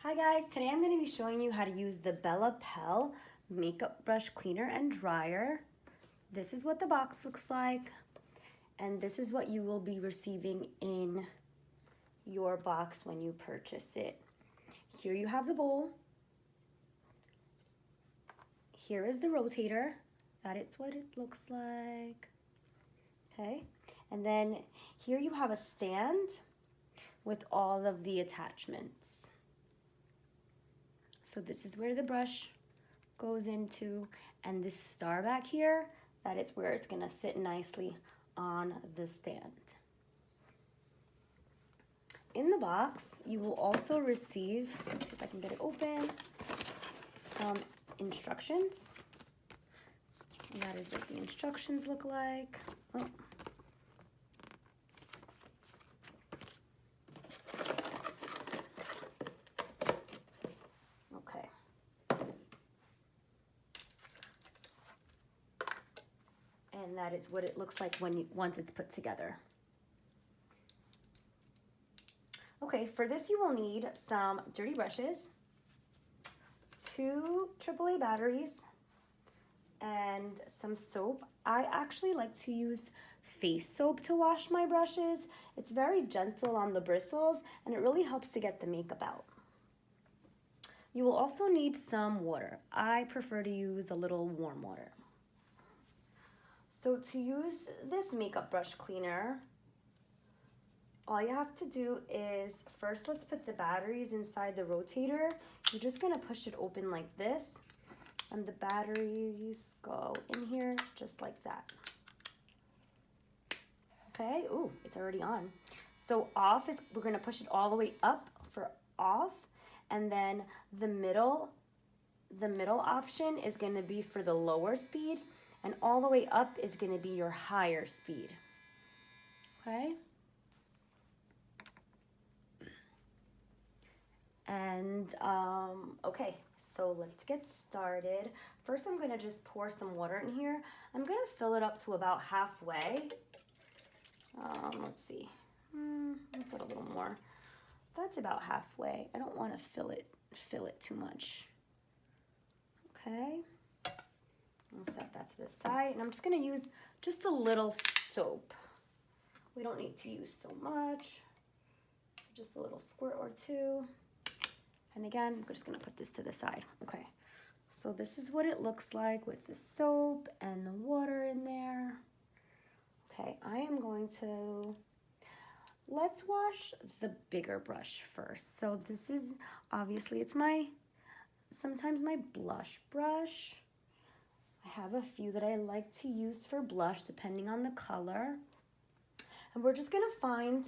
Hi guys, today I'm going to be showing you how to use the Bellapelle Makeup Brush Cleaner and Dryer. This is what the box looks like, and this is what you will be receiving in your box when you purchase it. Here you have the bowl. Here is the rotator. That is what it looks like. Okay, and then here you have a stand with all of the attachments. So this is where the brush goes into, and this star back here, that is where it's gonna sit nicely on the stand. In the box, you will also receive, let's see if I can get it open, some instructions. And that is what the instructions look like. Oh. And that is what it looks like once it's put together. Okay, for this you will need some dirty brushes, 2 AAA batteries, and some soap. I actually like to use face soap to wash my brushes. It's very gentle on the bristles and it really helps to get the makeup out. You will also need some water. I prefer to use a little warm water. So to use this makeup brush cleaner, all you have to do is, first let's put the batteries inside the rotator. You're just gonna push it open like this, and the batteries go in here just like that. Okay, ooh, it's already on. So off is, we're gonna push it all the way up for off, and then the middle option is gonna be for the lower speed, and all the way up is gonna be your higher speed, okay? And, okay, so let's get started. First, I'm gonna just pour some water in here. I'm gonna fill it up to about halfway. Let's see, I'll put a little more. That's about halfway. I don't wanna fill it too much, okay? I'll set that to the side, and I'm just gonna use just a little soap. We don't need to use so much, so just a little squirt or two. And again, we're just gonna put this to the side. Okay, so this is what it looks like with the soap and the water in there. Okay, I am going to, let's wash the bigger brush first. So this is, obviously it's sometimes my blush brush. I have a few that I like to use for blush depending on the color. And we're just gonna find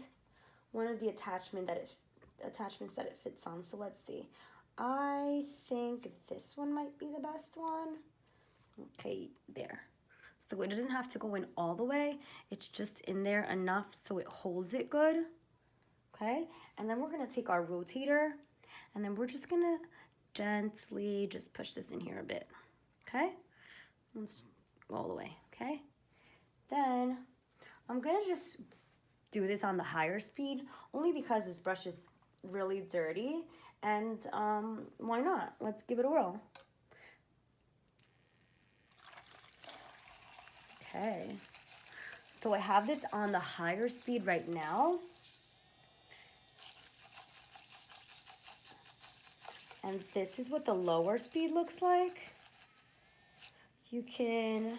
one of the attachments that it fits on. So let's see. I think this one might be the best one. Okay, there. So it doesn't have to go in all the way. It's just in there enough so it holds it good. Okay, and then we're gonna take our rotator and then we're just gonna gently just push this in here a bit, okay? Let's go all the way, okay? Then I'm gonna just do this on the higher speed only because this brush is really dirty, and why not? Let's give it a whirl. Okay, so I have this on the higher speed right now. And this is what the lower speed looks like. You can,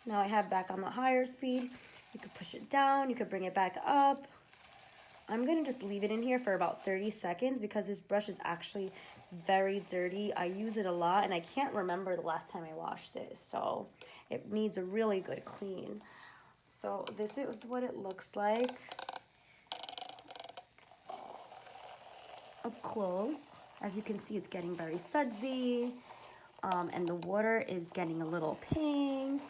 now I have back on the higher speed. You could push it down, you could bring it back up. I'm gonna just leave it in here for about 30 seconds because this brush is actually very dirty. I use it a lot and I can't remember the last time I washed it, so it needs a really good clean. So this is what it looks like up close. As you can see, it's getting very sudsy, and the water is getting a little pink.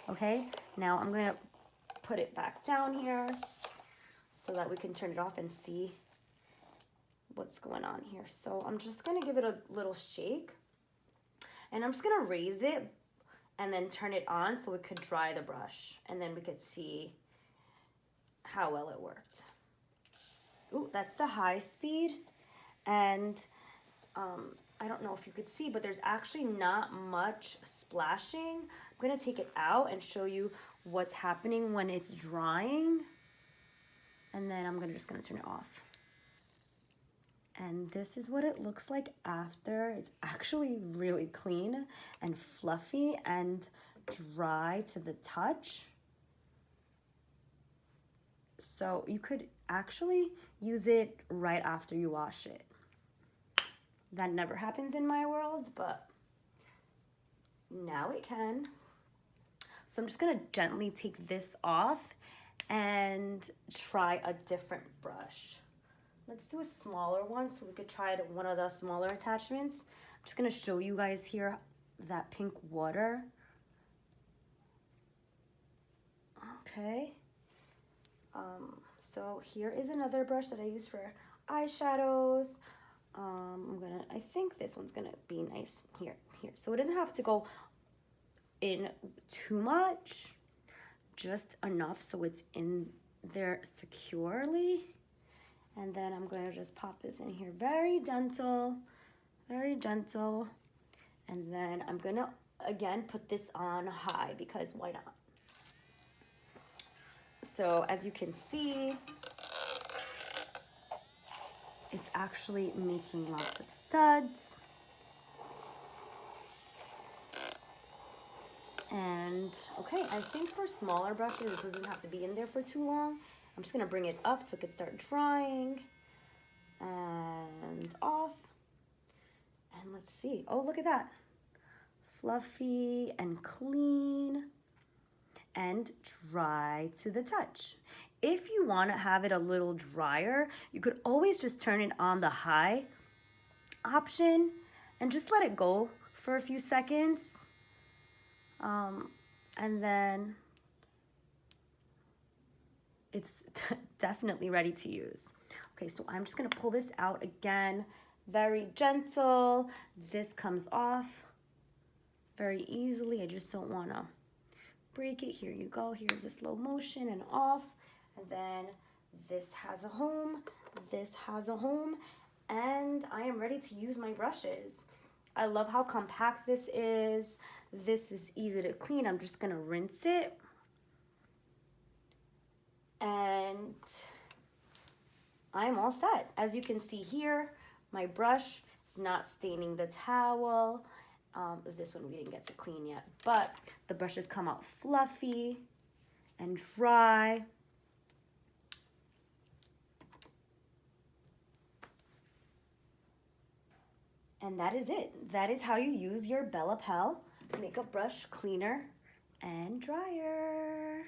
Okay, now I'm gonna put it back down here so that we can turn it off and see what's going on here. So I'm just gonna give it a little shake, and I'm just gonna raise it and then turn it on so it could dry the brush, and then we could see how well it worked. Ooh, that's the high speed. And I don't know if you could see, but there's actually not much splashing. I'm gonna take it out and show you what's happening when it's drying. And then I'm just gonna turn it off. And this is what it looks like after. It's actually really clean and fluffy and dry to the touch. So you could actually use it right after you wash it. That never happens in my world, but now it can. So I'm just gonna gently take this off and try a different brush. Let's do a smaller one so we could try one of the smaller attachments. I'm just gonna show you guys here that pink water. Okay. So here is another brush that I use for eyeshadows. I think this one's gonna be nice here. So it doesn't have to go in too much, just enough so it's in there securely. And then I'm gonna just pop this in here, very gentle, very gentle. And then I'm gonna, again, put this on high because why not? So as you can see, it's actually making lots of suds. And okay, I think for smaller brushes, this doesn't have to be in there for too long. I'm just gonna bring it up so it can start drying and off. And let's see, oh, look at that. Fluffy and clean and dry to the touch. If you wanna have it a little drier, you could always just turn it on the high option and just let it go for a few seconds. And then it's definitely ready to use. Okay, so I'm just gonna pull this out again, very gentle. This comes off very easily. I just don't wanna break it. Here you go, here's a slow motion and off. And then this has a home, this has a home, and I am ready to use my brushes. I love how compact this is. This is easy to clean. I'm just gonna rinse it. And I'm all set. As you can see here, my brush is not staining the towel. This one we didn't get to clean yet, but the brushes come out fluffy and dry. And that is it. That is how you use your Bellapelle Makeup Brush Cleaner and Dryer.